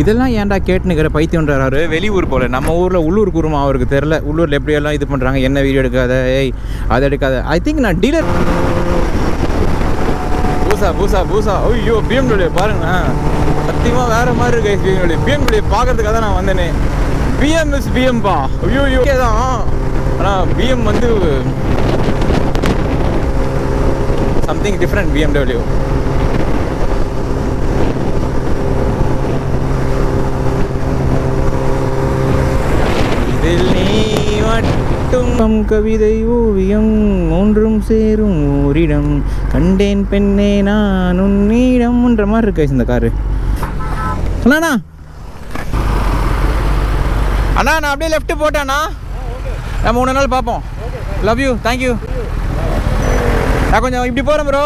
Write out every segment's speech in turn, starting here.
இதெல்லாம் ஏன்டா கேட்டுனுக்கிற பைத்தியன்றாரு. வெளியூர் போல், நம்ம ஊரில் உள்ளூர் குருமா அவருக்கு தெரில. உள்ளூரில் எப்படியெல்லாம் இது பண்ணுறாங்க, என்ன வீடியோ எடுக்காத, ஏய் அதை எடுக்காத. ஐ திங்க் நான் டீலர். பூசா பூசா பூசா ஐயோ BMW பாருங்க, சத்தியமாக வேறு மாதிரி இருக்கு. BMW பார்க்கறதுக்காக தான் நான் வந்தேனே. பிஎம்பா ஐயோ தான். ஆனால் பிஎம் வந்து சம்திங் டிஃப்ரெண்ட். BMW இதில் நீ மட்டும் கவிதை ஓவியம் ஒன்றும் சேரும் ஓரிடம் கண்டேன் பெண்ணே நான் உன்னிடம்ன்ற மாதிரி இருக்கு இந்த காரு. அண்ணா அண்ணா நான் அப்படியே லெஃப்ட் போட்டேண்ணா. நம்ம 3 நாள் பார்ப்போம். Love you, thank you. நான் கொஞ்சம் இப்படி போகிறேன் ப்ரோ.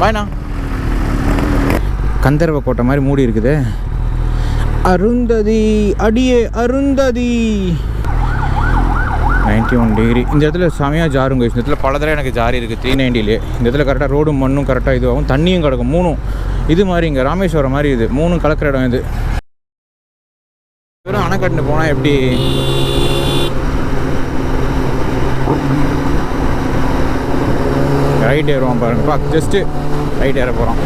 பாய்ண்ணா. கந்தர்வ கோட்டை மாதிரி மூடி இருக்குது. அருந்ததி அடியே அருந்ததி 91 டிகிரி. இந்த இடத்துல செமையாக ஜாருங்க. இந்த இடத்துல பல தடவை எனக்கு ஜாரி இருக்குது 390லே. இந்த இடத்துல கரெக்டாக ரோடும் மண்ணும் கரெக்டாக இதுவாகும், தண்ணியும் கிடக்கும். 3 இது மாதிரி இங்கே ராமேஸ்வரம் மாதிரி இது 3 கலக்கிற இடம் இது. வெறும் அணைக்கட்டுன்னு போனால் எப்படி ரைட் ஏறுவான் பாருங்கப்பா. ஜஸ்ட்டு ரைட் ஏற போகிறோம்.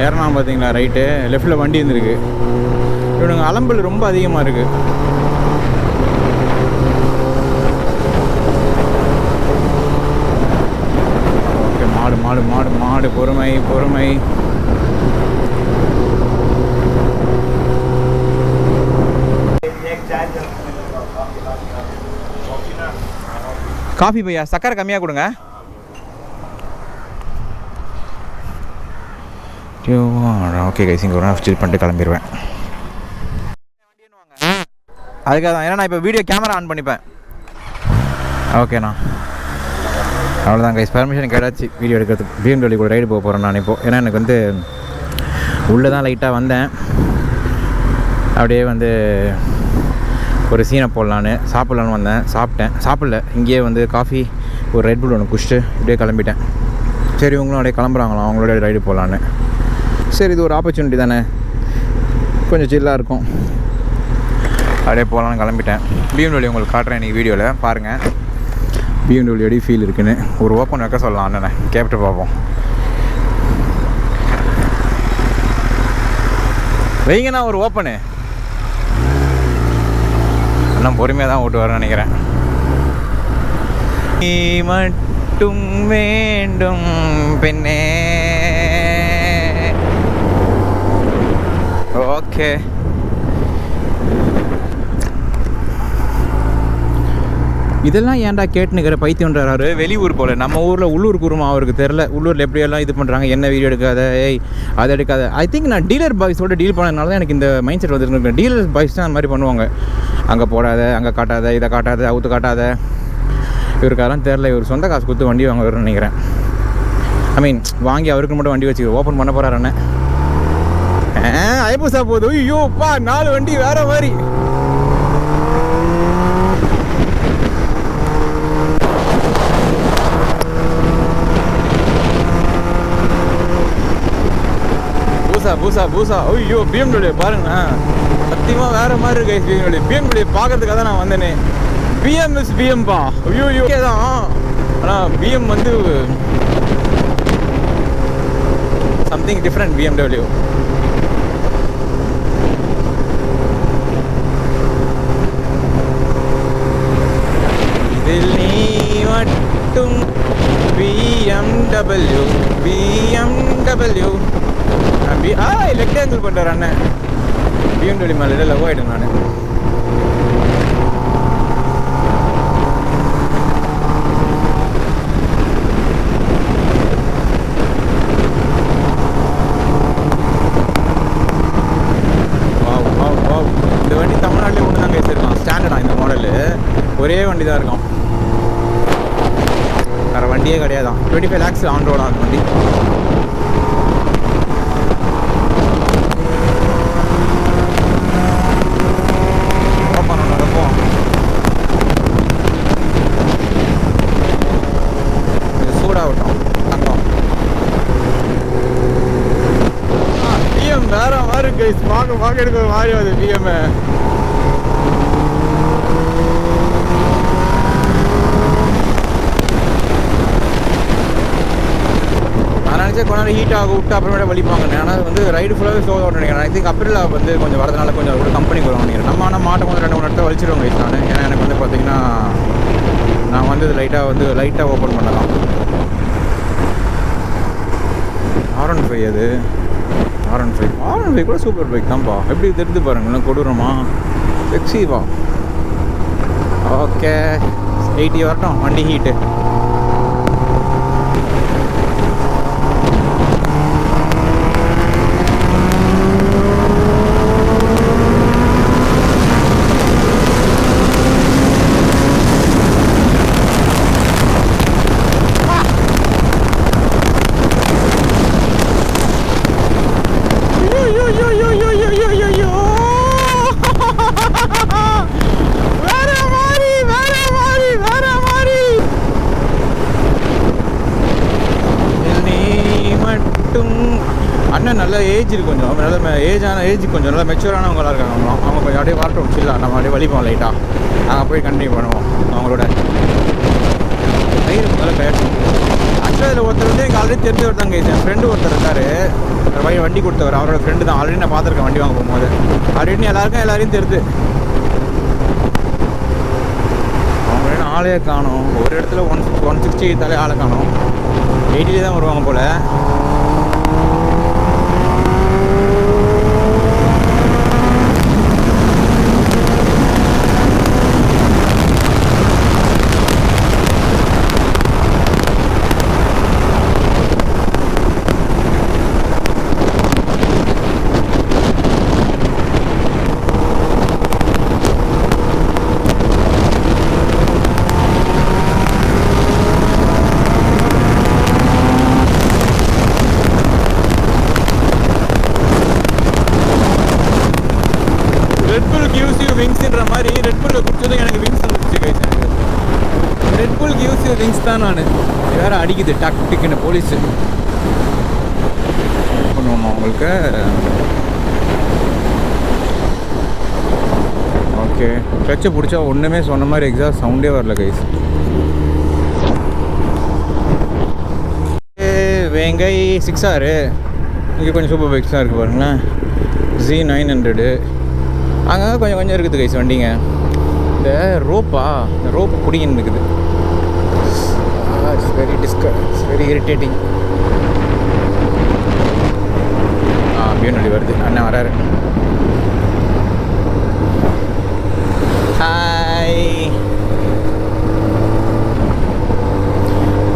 ஏறினா பார்த்தீங்களா ரைட்டு. லெஃப்டில் வண்டி இருந்திருக்கு. இவனுங்க அலம்பல் ரொம்ப அதிகமாக இருக்குது. ஓகே, மாடு மாடு மாடு மாடு பொறுமை பொறுமை. காஃபி பையா, சக்கரை கம்மியாக கொடுங்க. ஓகே கைஸ், இங்கே ஒரு நாள் ஸ்டில் பண்ணிட்டு கிளம்பிடுவேன். அதுக்காக தான், ஏன்னா நான் இப்போ வீடியோ கேமரா ஆன் பண்ணிப்பேன். ஓகேண்ணா, அவ்வளோதான் கைஸ். பர்மிஷன் கேட்டாச்சு வீடியோ எடுக்கிறதுக்கு. BMW கூட ரைடு போக போகிறேன் நான் இப்போது. ஏன்னா எனக்கு வந்து உள்ளே தான் லைட்டாக வந்தேன். அப்படியே வந்து ஒரு சீனை போடலான்னு சாப்பிட்லான்னு வந்தேன். சாப்பிடல. இங்கேயே வந்து காஃபி ஒரு ரெட் புல் ஒன்று குடிச்சிட்டு இப்படியே கிளம்பிட்டேன். சரி, இவங்களும் அப்படியே கிளம்புறாங்களாம், அவங்களோட ரைடு போகலான்னு. சரி, இது ஒரு ஆப்பர்ச்சுனிட்டி தானே, கொஞ்சம் சில்லாக இருக்கும், அப்படியே போகலான்னு கிளம்பிட்டேன். BMW உங்களுக்கு காட்டுறேன் இன்றைக்கி வீடியோவில் பாருங்கள். BMW எப்படி ஃபீல் இருக்குன்னு ஒரு ஓப்பன் வைக்க சொல்லலாம் அண்ணனை, கேப்ட்டு பார்ப்போம். வைங்கண்ணா ஒரு ஓப்பனு. இன்னும் பொறுமையாக தான் ஓட்டு வரேன்னு நினைக்கிறேன். நீ மட்டும் வேண்டும் பெண்ணே. ஓகே, இதெல்லாம் ஏன்டா கேட்டுனுக்கிற பைத்தியன்றாரு. வெளியூர் போல், நம்ம ஊரில் உள்ளூர் குருமா அவருக்கு தெரில. உள்ளூரில் எப்படியெல்லாம் இது பண்ணுறாங்க, என்ன வீடியோ எடுக்காத, ஏய் அதை எடுக்காத. ஐ திங்க் நான் டீலர் பாய்ஸோட டீல் பண்ணதுனால தான் எனக்கு இந்த மைண்ட் செட் வந்துருக்கு. டீலர் பாய்ஸ் தான் அந்த மாதிரி பண்ணுவாங்க. அங்கே போடாத, அங்கே காட்டாத, இதை காட்டாத, அவுத்து காட்டாத. இவருக்கெல்லாம் தெரில. இவர் சொந்த காசு கொடுத்து வண்டி வாங்க வரும்னு நினைக்கிறேன். ஐ மீன் வாங்கி அவருக்கு மட்டும் வண்டி வச்சு ஓப்பன் பண்ண போகிறார் அண்ணன். ஐபூசா போகுது. ஐயோப்பா 4 வண்டி வேற மாதிரி. பூசா பூசா ஐயோ BMW பாருங்க, சத்தியமாக வேறு மாதிரி இருக்கு. BMW பார்க்கறதுக்காக தான் நான் வந்தேனே. பிஎம்பா ஐயோ தான். ஆனால் பிஎம் வந்து சம்திங் டிஃப்ரெண்ட். BMW இதில் நீ மட்டும் BMW லெஃப்ட் ஆங்கிள் பண்ணுறார் அண்ணன். BMW மேலே லவ் ஆகிட்டேன் நான். இந்த வண்டி தமிழ்நாட்டிலே ஒன்று தான் பேசியிருக்கான். ஸ்டாண்டர்டா இந்த மாடலு ஒரே வண்டி தான் இருக்கும், வேறு வண்டியே கிடையாதான். 25 lakhs ஆன் ரோடாக அந்த வண்டி. பாக்கெட்டுக்கு ஒரு மாதிரி வருது பிஎம். நான் நினச்சேன் கொஞ்ச நேரம் ஹீட் ஆக விட்டு அப்புறமேட்ட வலிப்பாங்க. ஆனால் வந்து ரைடு ஃபுல்லாகவே ஸ்லோ ஆகும் நினைக்கிறேன். ஐ திங்க் அப்ரில் வந்து கொஞ்சம் வரதுனால கொஞ்சம் ஒரு கம்பெனிக்கு வருவாங்க நினைக்கிறேன். நம்ம ஆனால் மாட்டை வந்து 2-3 இடத்துல வலிச்சிருவாங்க கைஸ் நான். ஏன்னா எனக்கு வந்து பார்த்தீங்கன்னா நான் வந்து இது லைட்டாக ஓப்பன் பண்ணலாம். R15 அது R15 கூட சூப்பர் பைக் தான்ப்பா. எப்படி தெரிஞ்சு பாருங்களேன், கொடூரமா செக்ஸிவா. ஓகே 80 வரட்டும் வண்டி ஹீட்டு. அண்ணன் நல்ல ஏஜ் இருக்கு, கொஞ்சம் நல்ல ஏஜ் கொஞ்சம் நல்லா மெச்சூரானவங்களாக இருக்காங்க. அவங்க கொஞ்சம் அப்படியே வரட்டும் சில்லா, நம்ம அப்படியே வலிப்போம் லைட்டாக. நாங்கள் போய் கண்டினியூ பண்ணுவோம் அவங்களோட கயிறு முதல்ல கயட்டும். ஆக்சுவலாக இதில் ஒருத்தர் வந்து எனக்கு ஆல்ரெடி தெரிஞ்சவர் தாங்க. என் ஃப்ரெண்டு ஒருத்தர் இருக்கார், வண்டி கொடுத்தவர். அவரோட ஃப்ரெண்டு தான். ஆல்ரெடி நான் பார்த்துருக்கேன் வண்டி வாங்க போகும்போது. ஆல்ரெடி எல்லாரையும் தெரியுது. அவங்க ஆளே காணும். ஒரு இடத்துல 160 தாலே ஆளை காணும். 80 தான் வருவாங்க போல். விங்ஸ்ன்ற மாதிரி ரெட் புல் குடிச்சதும் எனக்கு விங்ஸ் வந்துச்சு guys. Red pull gives you wings தான். நான் வேற அடிக்குது டக் டிக்குன்னு போலீஸ் பண்ணுவோமா உங்களுக்கு. ஓகே கிளச்சை பிடிச்சா ஒன்றுமே சொன்ன மாதிரி எக்ஸாஸ்ட் சவுண்டே வரல கைஸ். வேங்கை 6R இங்கே கொஞ்சம் சூப்பர் பைக்ஸ் தான் இருக்குது பாருங்களேன். Z900 அங்கே கொஞ்சம் இருக்குது கைஸ் வண்டிங்க. இந்த ரோப்பு பிடிங்கின்னு இருக்குது. It's very irritating. பியூனடி வருது, அண்ணன் வராரு. ஹாய்,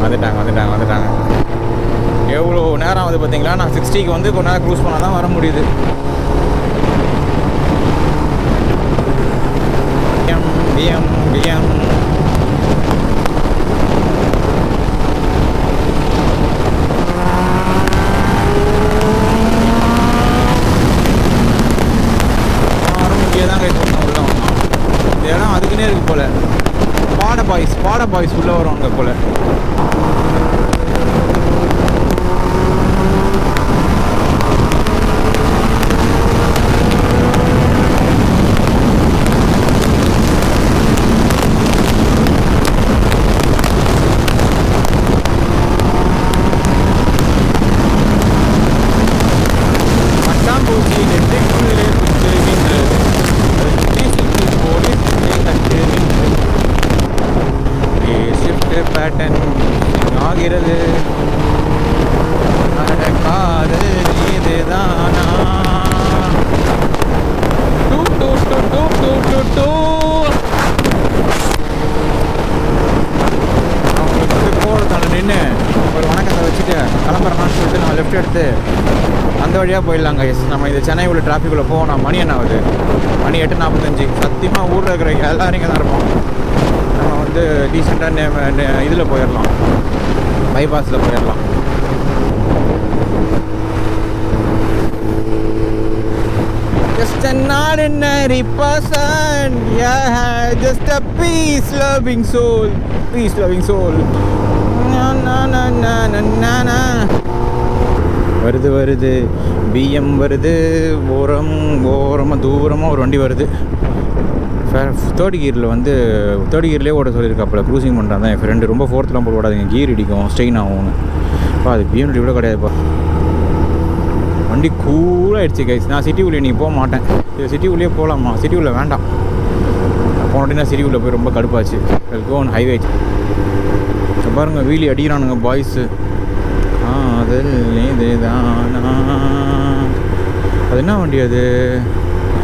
வந்துட்டாங்க. எவ்வளோ நேரம் ஆகுது பார்த்தீங்களா? நான் 60க்கு வந்து கொஞ்ச நேரம் க்ரூஸ் பண்ணால் தான் வர முடியுது. பிஎம் தான் கை சொன்ன உள்ள வந்தோம். இந்த இடம் அதுக்குன்னே இருக்கு போல. பாட பாய்ஸ் உள்ள வருவாங்க போல. ஆகிறது காதல் இதுதானா. அவங்களுக்கு வந்து போகிறதால நின்று ஒரு வணக்கத்தை வச்சுட்டு கிளம்புறேன்னு சொல்லிட்டு நம்ம லெஃப்ட் எடுத்து அந்த வழியாக போயிடலாங்க. நம்ம இது சென்னை உள்ள டிராஃபிக்குள்ளே போகணும். மணி என்ன ஆகுது? மணி 8:45. சத்தியமாக ஊரில் இருக்கிற எல்லோரும் இங்கே தான் இருப்போம். நம்ம வந்து டீசெண்டாக இதில் போயிடலாம், பைபாஸில் போயிடலாம். Just an ordinary person, yeah, just a peace-loving soul. Na na na na na na na. வருது வருது பிஎம் வருது, ஓரமாக தூரமாக ஒரு வண்டி வருது. தேர்ட் கியரில் வந்து தேர்ட் கியர்லேயே ஓட சொல்லியிருக்காப்புல, க்ரூசிங் பண்ணுறான் தான் என் ஃப்ரெண்டு. ரொம்ப ஃபோர்த்லாம் போட கூடாதுங்க, கியர் இடிக்கும், ஸ்ட்ரெயின் ஆகும்னு. அப்போ அது பிஎம்டபிள்யூ கூட கிடையாதுப்பா. வண்டி கூலாகிடுச்சு கைஸ். நான் சிட்டி உள்ளே நீங்கள் போக மாட்டேன். இது சிட்டி உள்ளே போகலாமா? சிட்டி உள்ளே வேண்டாம். போன வாட்டி நான் சிட்டி உள்ளே போய் ரொம்ப கடுப்பாச்சு. கோன் ஹைவே பாருங்கள், வீலி அடிக்கிறானுங்க பாய்ஸு. அதில் இதுதானா? அது என்ன வண்டி? அது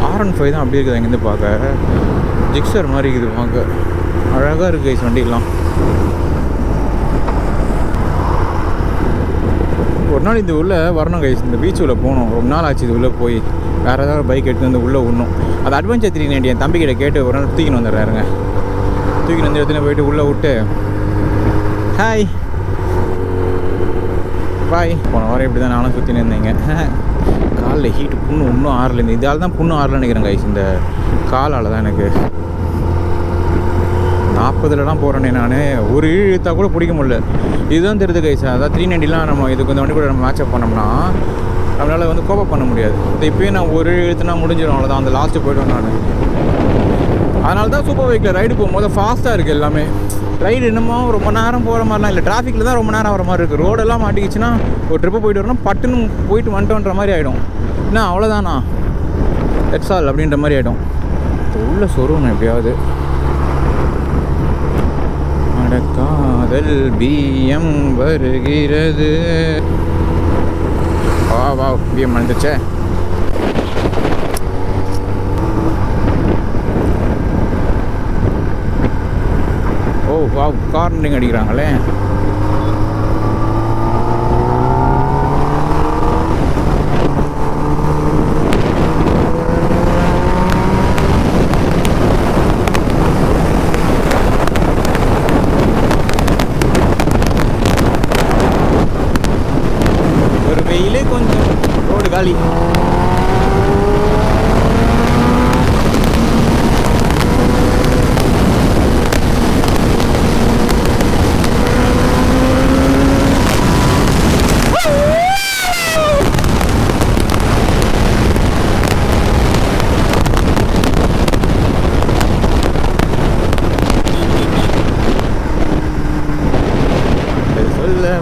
R15 தான். அப்படி இருக்குது அங்கேருந்து பார்க்க. ஜிக்ஸர் மாதிரி இருக்குது பார்க்க. அழகாக இருக்குது கைஸ் வண்டியெல்லாம். ஒரு நாள் இது உள்ளே வரணும் கைஸ். இந்த பீச் உள்ளே போகணும். ரொம்ப நாள் ஆச்சு இது உள்ளே போய். வேறு ஏதாவது பைக் எடுத்து வந்து உள்ளே விடணும். அது அட்வென்ச்சர் 390 என் தம்பிக்கிட்ட கேட்டு ஒரு நாள் தூக்கின்னு வந்துடுறாருங்க. தூக்கின்னு வந்து எடுத்துன்னு போயிட்டு உள்ளே விட்டு ஹாய் பாய். போன வாரம் இப்படி தான் நானும் சுற்றின்னு இருந்தேங்க. காலில் ஹீட்டு புண்ணு இன்னும் ஆறலேருந்து. இதால் தான் புண்ணு ஆறலன்னு நினைக்கிறேன் கைஸ். இந்த காலால் தான் எனக்கு 40லலாம் போகிறேன்னே நான். ஒரு இழுத்தா கூட பிடிக்க முடியல. இதுதான் தெரியுது கைஸ். அதான் 390லாம் நம்ம இதுக்கு இந்த வண்டி கூட நம்ம மேட்சப் பண்ணோம்னா நம்மளால் வந்து கோப்பப் பண்ண முடியாது. இது இப்போயே நான் ஒரு இழுத்துனா முடிஞ்சிடும், அவ்வளோதான். அந்த லாஸ்ட்டு போய்ட்டு நான். அதனால தான் சூப்பர் பைக்கில் ரைடு போகும்போது ஃபாஸ்ட்டாக இருக்குது எல்லாமே. ரைடு என்னமோ ரொம்ப நேரம் போகிற மாதிரிலாம் இல்லை. டிராஃபிக்கில் தான் ரொம்ப நேரம் வர மாதிரி இருக்குது. ரோடெல்லாம் மாட்டிக்கிச்சுன்னா ஒரு ட்ரிப்பு போயிட்டு வரணும், பட்டுன்னு போயிட்டு வந்துட்டோன்ற மாதிரி ஆகிடும். என்ன அவ்வளோதானா, தட்ஸ் ஆல் அப்படின்ற மாதிரி ஆகிடும். உள்ள சொருவணும் எப்படியாவது. அடக்காதல் பிஎம் வருகிறது. வா பிஎம் வந்துச்சே. ஓ வா, கார்னரிங் அடிக்கிறாங்களே. ஒரு வெயிலே கொஞ்சம் ரோடு காலி.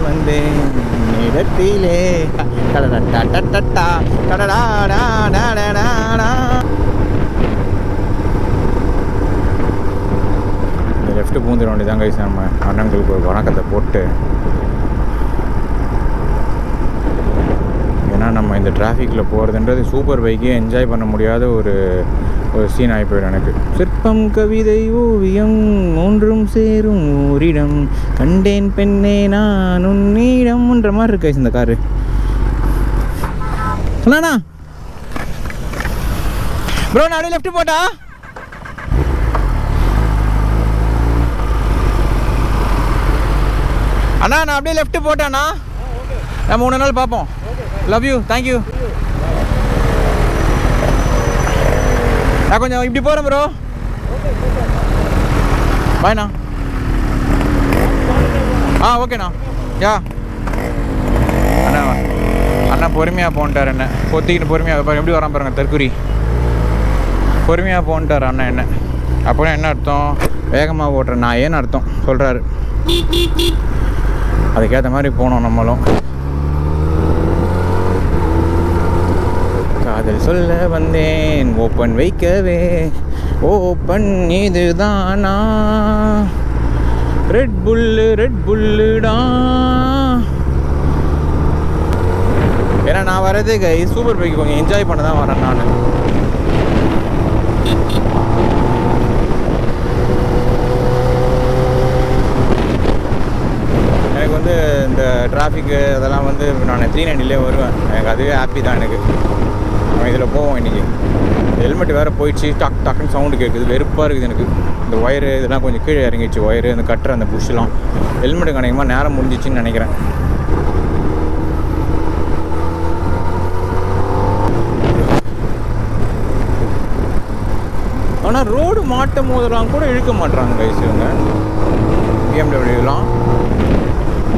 வந்தேன் இடத்திலே லெஃப்ட்டு பூந்துட வேண்டியதான் கைஸ். நம்ம அண்ணங்களுக்கு ஒரு வணக்கத்தை போட்டு, ஏன்னா நம்ம இந்த டிராஃபிக்கில் போகிறதுன்றது சூப்பர் பைக்கே என்ஜாய் பண்ண முடியாத ஒரு சீன் ஆகி போயிடும் எனக்கு. சிற்பம் கவிதை ஓவியம் மூன்றும் சேரும் ஓரிடம், கண்டேன் பெண்ணே நான் உன்னிடம்ன்ற மாதிரி இருக்கு இந்த காரு. அண்ணா ப்ரோ, நான் அப்படியே லெஃப்ட் போட்டா? அண்ணா நான் அப்படியே லெஃப்ட் போட்டேண்ணா. நம்ம 3 நாள் பார்ப்போம். Love you, thank you. நான் கொஞ்சம் இப்படி போகிறேன் ப்ரோ. பாய்ண்ணா. ஓகேண்ணா. யா அண்ணா, அண்ணா பொறுமையாக போன்ட்டார் என்ன பொத்திக்கிட்டு. பொறுமையாக பாருங்க எப்படி வரான் பாருங்க, தற்குறி. பொறுமையாக போன்ட்டார் அண்ணா என்ன. அப்படின்னா என்ன அர்த்தம்? வேகமாக ஓட்டுறேன் நான் ஏன்னு அர்த்தம் சொல்கிறாரு. அதுக்கேற்ற மாதிரி போனோம் நம்மளும். காதல் சொல்ல வந்தேன் ஓப்பன் வைக்கவே, ஓப்பன் இதுதானா, ரெட் புல்லுடா. ஏன்னா நான் வரதே கை சூப்பர் பைக்கு கொஞ்சம் என்ஜாய் பண்ண தான் வரேன் நான். எனக்கு வந்து இந்த டிராஃபிக்கு அதெல்லாம் வந்து நான் 390லே வருவேன். எனக்கு அதுவே ஹாப்பி தான் எனக்கு. நம்ம இதில் போவோம் இன்றைக்கி. ஹெல்மெட் வேறு போயிடுச்சு, டக்குன்னு சவுண்டு கேட்குது, வெறுப்பாக இருக்குது எனக்கு. இந்த ஒயரு இதெல்லாம் கொஞ்சம் கீழே இறங்கிடுச்சு, ஒயரு அந்த கட்டுற அந்த புஷ்ஷெலாம். ஹெல்மெட்டுக்கு அநேகமாக நேரம் முடிஞ்சிச்சின்னு நினைக்கிறேன். ஆனால் ரோடு மாட்டும் போதெல்லாம் கூட இழுக்க மாட்டுறாங்க கைஸ் இவங்க பிஎம்டபிள்யூலாம்.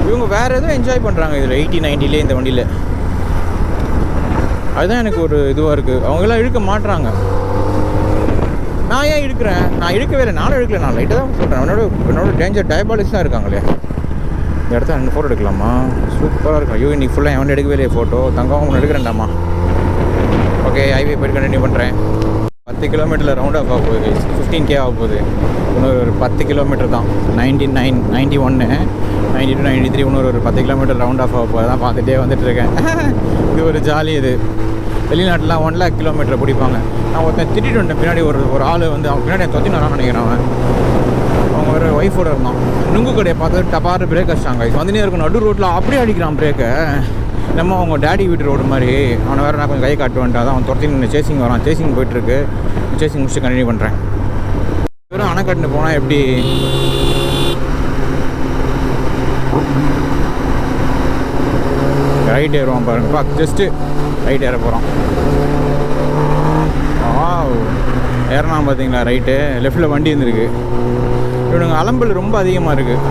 இவங்க வேறு எதுவும் என்ஜாய் பண்ணுறாங்க இதில் 80-90லே இந்த வண்டியில். அதுதான் எனக்கு ஒரு இதுவாக இருக்குது. அவங்களாம் இழுக்க மாட்டுறாங்க. நான் ஏன் இழுக்கிறேன்? நான் இழுக்கவே இல்லை. நானும் இழுக்கல. நான் லைட்டாக தான் சொல்கிறேன். என்னோட டேஞ்சர் டயபாலிஸ் தான் இருக்காங்களே. இந்த இடத்துல 2 ஃபோட்டோ எடுக்கலாமா? சூப்பராக இருக்கும். ஐயோ இன்னைக்கு ஃபுல்லாக எவன் எடுக்கவே இல்லையே ஃபோட்டோ. தங்கம் ஒன்று எடுக்கிறேன்டாமா. ஓகே, ஹைவே போய்ட்டு கண்டினியூ பண்ணுறேன். 10 கிலோமீட்டரில் ரவுண்ட் ஆஃப் ஆக போகுது. 15K ஆக போகுது. இன்னொரு ஒரு 10 கிலோமீட்டர் தான். 99, 91, 92, 93 இன்னொரு ஒரு 10 கிலோமீட்டர் ரவுண்ட் ஆஃப் ஆக போகுது. தான் பார்த்துட்டே வந்துட்டு இருக்கேன். இது ஒரு ஜாலி. இது வெளிநாட்டில் 1 lakh கிலோமீட்டர் பிடிப்பாங்க. நான் ஒருத்தன் திட்டிட்டு வந்தேன். பின்னாடி ஒரு ஆள் வந்து அவன் பின்னாடி தொத்தி நான் நினைக்கிறேன். அவங்க ஒரு ஒய்ஃபோட இருந்தான். நுங்கு கடையை பார்த்து டப்பாரு பிரேக் அடிச்சாங்க. வந்துனே இருக்கும் நடு ரோட்டில் அப்படியே அடிக்கிறான் பிரேக்கை. நம்ம அவங்க டேடி வீட்டு ரோடு மாதிரி. அவனை வேறு நான் கொஞ்சம் கை காட்டு வந்துட்டான். அவன் துரத்தி நின்று சேசிங் வரான். சேசிங் போயிட்டுருக்கு. சேசிங் முடிச்சு கண்டினியூ பண்ணுறேன். வெறும் அணைக்கட்டுன்னு போனால் எப்படி? ரைட் ஏறுவான் பாருங்கப்பா. ஜஸ்ட்டு ரைட் ஏற போகிறான். ஏறினா பார்த்தீங்களா ரைட்டு. லெஃப்டில் வண்டி இருந்திருக்கு. இவனுங்க அலம்பல் ரொம்ப அதிகமாக இருக்குது.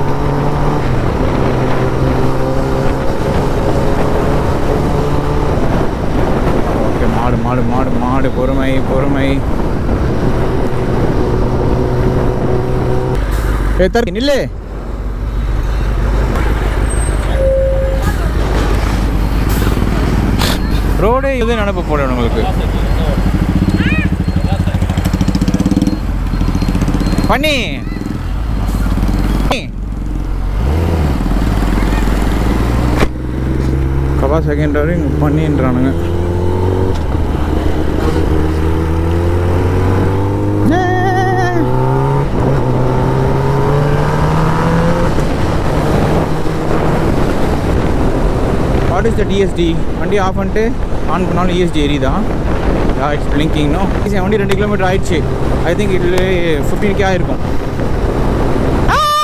ஓகே, மாடு மாடு மாடு மாடு. பொறுமை பொறுமை. நில்லு. ரோடே இது நினப்பு போட உங்களுக்கு பண்ணி கபா செகண்டரி பண்ணின்றானுங்க. What is the DST? வண்டி ஆஃப் பண்ணிட்டு ஆன் பண்ணாலும் இஎஸ்டி எரியுதான்? It's blinking. நோ, வண்டி 2 கிலோமீட்டர் ஆயிடுச்சு. ஐ திங்க் இதில் 15K ஆகிருக்கும்.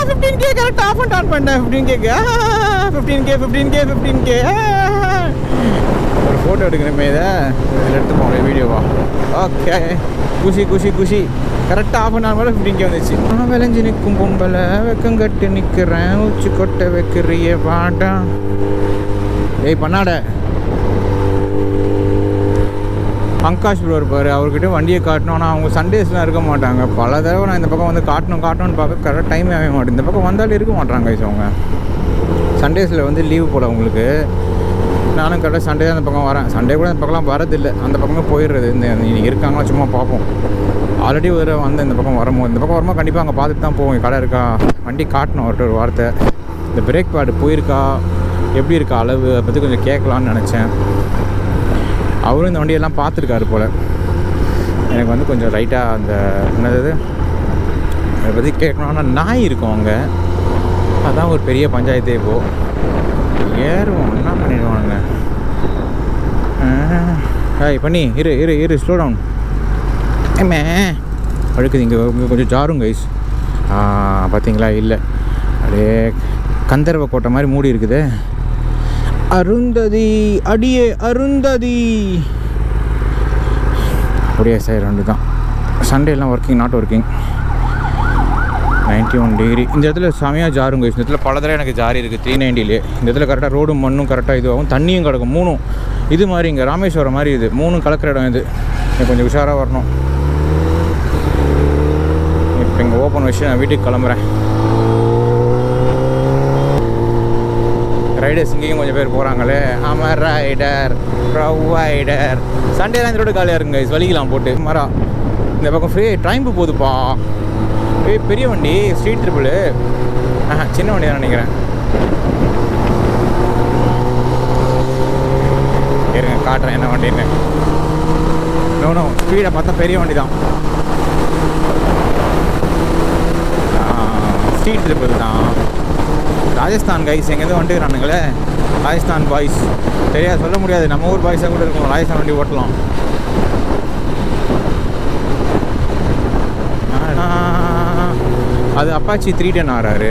15K கரெக்டாக ஆஃப் அண்ட் ஆன் பண்ணிட்டேன். 15K. ஒரு ஃபோட்டோ எடுக்கணுமே. இதை எடுத்துப்போம் வீடியோவா? ஓகே, குஷி குஷி குஷி. கரெக்டாக ஆஃப் அண்ட் ஆன் மேலே 15K வந்துச்சு. நான் விளைஞ்சி நிற்கும் பொம்பளை வெக்கங்கட்டு நிற்கிறேன். உச்சி கொட்டை வைக்கிறிய பாட்டா. ஏய் பண்ணாட. பங்காஷ் ப்ரோ இருப்பார். அவர்கிட்ட வண்டியை காட்டணும். ஆனால் அவங்க சண்டேஸ்லாம் இருக்க மாட்டாங்க. பல தடவை நான் இந்த பக்கம் வந்து காட்டணும்னு பார்க்க கரெக்டாக டைமே ஆக மாட்டேன். இந்த பக்கம் வந்தாலும் இருக்க மாட்டாங்க அவங்க. சண்டேஸில் வந்து லீவு போல் அவங்களுக்கு. நானும் கரெக்டாக சண்டே தான் அந்த பக்கம் வரேன். சண்டே கூட அந்த பக்கம்லாம் வரதில்லை. அந்த பக்கமே போயிடுறது. இன்னைக்கு இருக்காங்களா சும்மா பார்ப்போம். ஆல்ரெடி வந்து இந்த பக்கம் வரும்போது கண்டிப்பாக அங்கே பார்த்துட்டு தான் போவோம். கடை இருக்கா, வண்டி காட்டணும் அவர்கிட்ட ஒரு வார்த்தை. இந்த பிரேக் பேடு போயிருக்கா, எப்படி இருக்கா அளவு, அதை பற்றி கொஞ்சம் கேட்கலான்னு நினச்சேன். அவரும் இந்த வண்டியெல்லாம் பார்த்துருக்காரு போல். எனக்கு வந்து கொஞ்சம் லைட்டாக அந்த என்னது அதை பற்றி கேட்கணுன்னா நாய் இருக்கும் அங்கே. அதான் ஒரு பெரிய பஞ்சாயத்தே. இப்போது ஏறுவோம் என்ன பண்ணிடுவானுங்க. பண்ணி இரு ஸ்லோ டவுன். ஏமே அழுக்குது இங்கே கொஞ்சம் ஜாரும் கைஸ். பார்த்தீங்களா? இல்லை அப்படியே கந்தர்வ கோட்டை மாதிரி மூடி இருக்குது. அருந்ததி அடியே அருந்ததி. அப்படியே சைடு 2 தான். சண்டேலாம் ஒர்க்கிங், நாட் ஒர்க்கிங். 91 டிகிரி. இந்த இடத்துல செமையாக ஜாருங்க. இந்த இடத்துல பல தடவை எனக்கு ஜாரி இருக்குது 390லே. இந்த இடத்துல கரெக்டாக ரோடும் மண்ணும் கரெக்டாக இதுவாகும். தண்ணியும் கிடக்கும். 3 இது மாதிரி இங்கே ராமேஸ்வரம் மாதிரி இது 3 கலக்கிற இடம் இது. கொஞ்சம் உஷாராக வரணும். இப்போ இங்கே ஓப்பன் வச்சு நான் வீட்டுக்கு கிளம்புறேன். ரைடர்ஸ் இங்கேயும் கொஞ்சம் பேர் போகிறாங்களே. ஆமாம், ரைடர் ப்ரொவைடர். சண்டே தான் இந்த ரோடு காலியாக இருக்குங்க. வலிக்கலாம் போட்டு மரா. இந்த பக்கம் ஃப்ரீ டைம்பு போகுதுப்பா. பெரிய வண்டி ஸ்ட்ரீட் ட்ரிபிள். சின்ன வண்டி தான் நினைக்கிறேன். இருங்க காட்டுறேன் என்ன வண்டின்னு. நோ ஸ்பீடை பார்த்தா பெரிய வண்டி தான். ஸ்ட்ரீட் ட்ரிபிள் தான். ராஜஸ்தான் கைஸ் எங்கேருந்து வந்துக்கிறானுங்களே. ராஜஸ்தான் பாய்ஸ் தெரியாது, சொல்ல முடியாது. நம்ம ஊர் பாய்ஸாக கூட இருக்கும். ராஜஸ்தான் வண்டி ஓட்டலாம். அது அப்பாச்சி 310 ஆறாரு.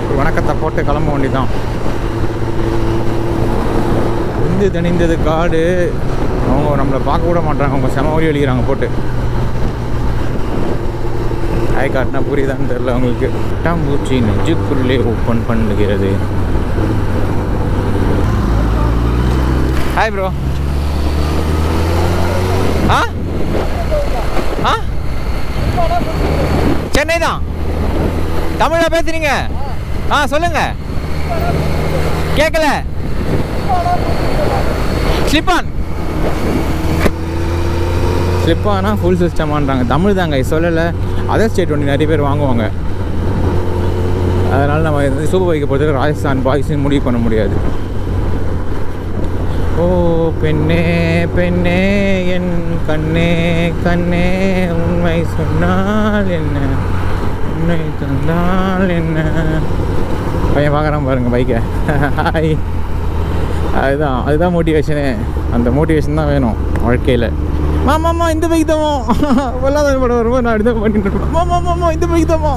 ஒரு வணக்கத்தை போட்டு கிளம்ப வண்டி தான். தணிந்தது காடு. அவங்க நம்மளை பார்க்க கூட மாட்டாங்க. அவங்க செம வழி அழிக்கிறாங்க போட்டு. ஹாய் காட்டினா புரியுதான்னு தெரியல அவங்களுக்கு. பட்டாம்பூச்சி நெஞ்சுக்குள்ளே ஓப்பன் பண்ணுகிறது. Hi bro. ஆ ஆ சென்னை தான். தமிழா பேசுறீங்க? ஆ சொல்லுங்க. கேட்கல. ஸ்லிப்பான் ஸ்லிப்பானா ஃபுல் சிஸ்டமான்றாங்க. தமிழ் தாங்க சொல்லலை. அதர் ஸ்டேட் வண்டி நிறைய பேர் வாங்குவாங்க. அதனால் நம்ம சூப்பர் பைக்கை பொறுத்தவரை ராஜஸ்தான் பாய்ஸ்ன்னு முடிவு பண்ண முடியாது. ஓ பெண்ணே பெண்ணே என் கண்ணே கண்ணே உண்மை சொன்னால் என்ன உண்மை தந்தால் என்ன. பையன் பார்க்குறான் பாருங்கள் பைக்கை. ஹாய். அதுதான் மோட்டிவேஷனு. அந்த மோட்டிவேஷன் தான் வேணும் வாழ்க்கையில். மாமாம்மா இந்த பைக் தாமா பொல்லாத படம் வரும்போது நான் எடுத்து பண்ணிட்டு இருக்கேன். மாமாம்மா இந்த பைக் தாமா.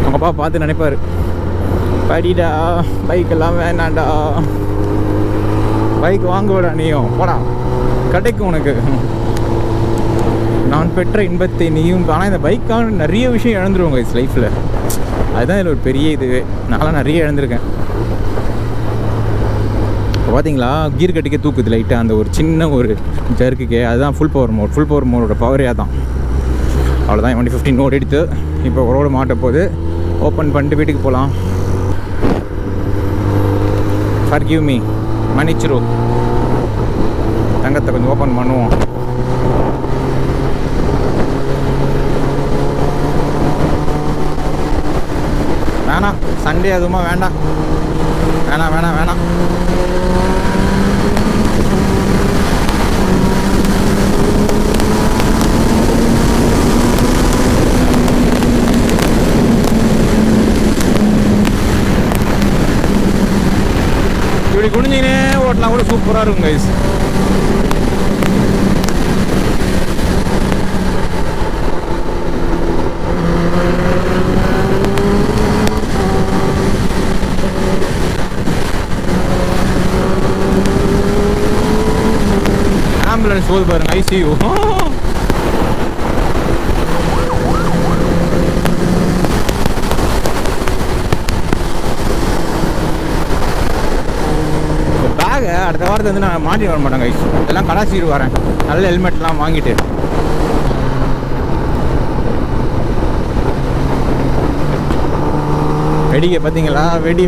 அவங்க அப்பா பார்த்து நினைப்பார், படிடா பைக்கெல்லாம் வேணாண்டா, பைக் வாங்க விடா நீயும் போடா கிடைக்கும் உனக்கு. நான் பெற்ற இன்பத்தை நீயும். ஆனால் இந்த பைக்கான நிறைய விஷயம் இழந்துருவாங்க இஸ் லைஃப்பில். அதுதான் இதில் ஒரு பெரிய இதுவே. நான்லாம் நிறைய இழந்திருக்கேன். இப்போ பார்த்தீங்களா கீர் கட்டிக்க தூக்குது லைட்டாக அந்த ஒரு சின்ன ஒரு ஜர்க்குக்கே. அதுதான் ஃபுல் பவர் மோடோட பவரே தான். அவ்வளோதான். 2015 நோட் எடுத்து இப்போ ரோடு மாட்ட போது ஓப்பன் பண்ணிட்டு வீட்டுக்கு போகலாம். ஃபர்கிவ் மீ, மன்னிச்சிரு. தங்கத்தை கொஞ்சம் ஓப்பன் பண்ணுவோம். வேணாம் சண்டே அதுவுமா வேண்டாம். வேணாம். இப்படி குனிஞ்சினே ஓட்டலாம் கூட சூப்பராக இருக்கும் கைஸ். ஆம்புலன்ஸ் போது பாருங்க, ஐசியூ. பேகை அடுத்த வாரத்தை வந்து நான் மாட்டி வர மாட்டேன் கைஸ். எல்லாம் கடாச்சிட்டு வரேன். நல்ல ஹெல்மெட்லாம் வாங்கிட்டு. வெடிக்க பார்த்தீங்களா? வெடி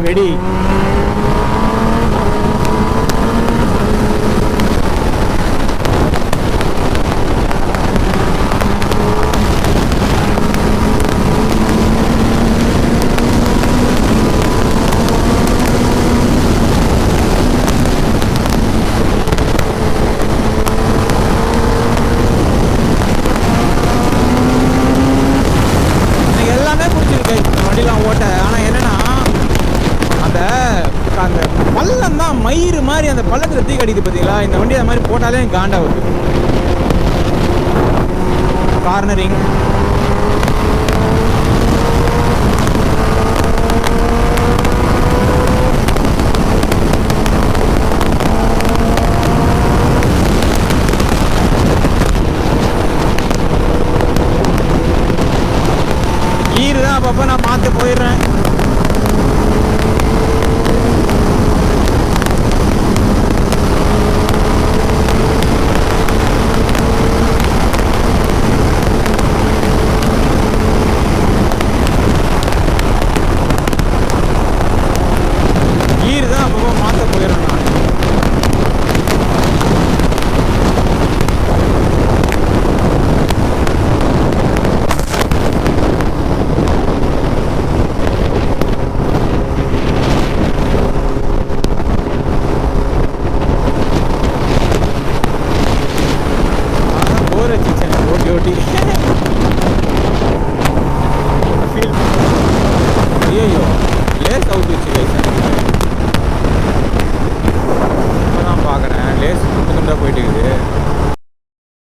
மயிறு மாதிரி அந்த பள்ளத்தில் தீ கடிக்குது பார்த்தீங்களா? இந்த வண்டி அந்த மாதிரி போட்டாலே காண்டா வருது. கார்னரிங் கீர் தான் அப்பப்போ நான் மாற்ற போயிடுறேன். ஐயோ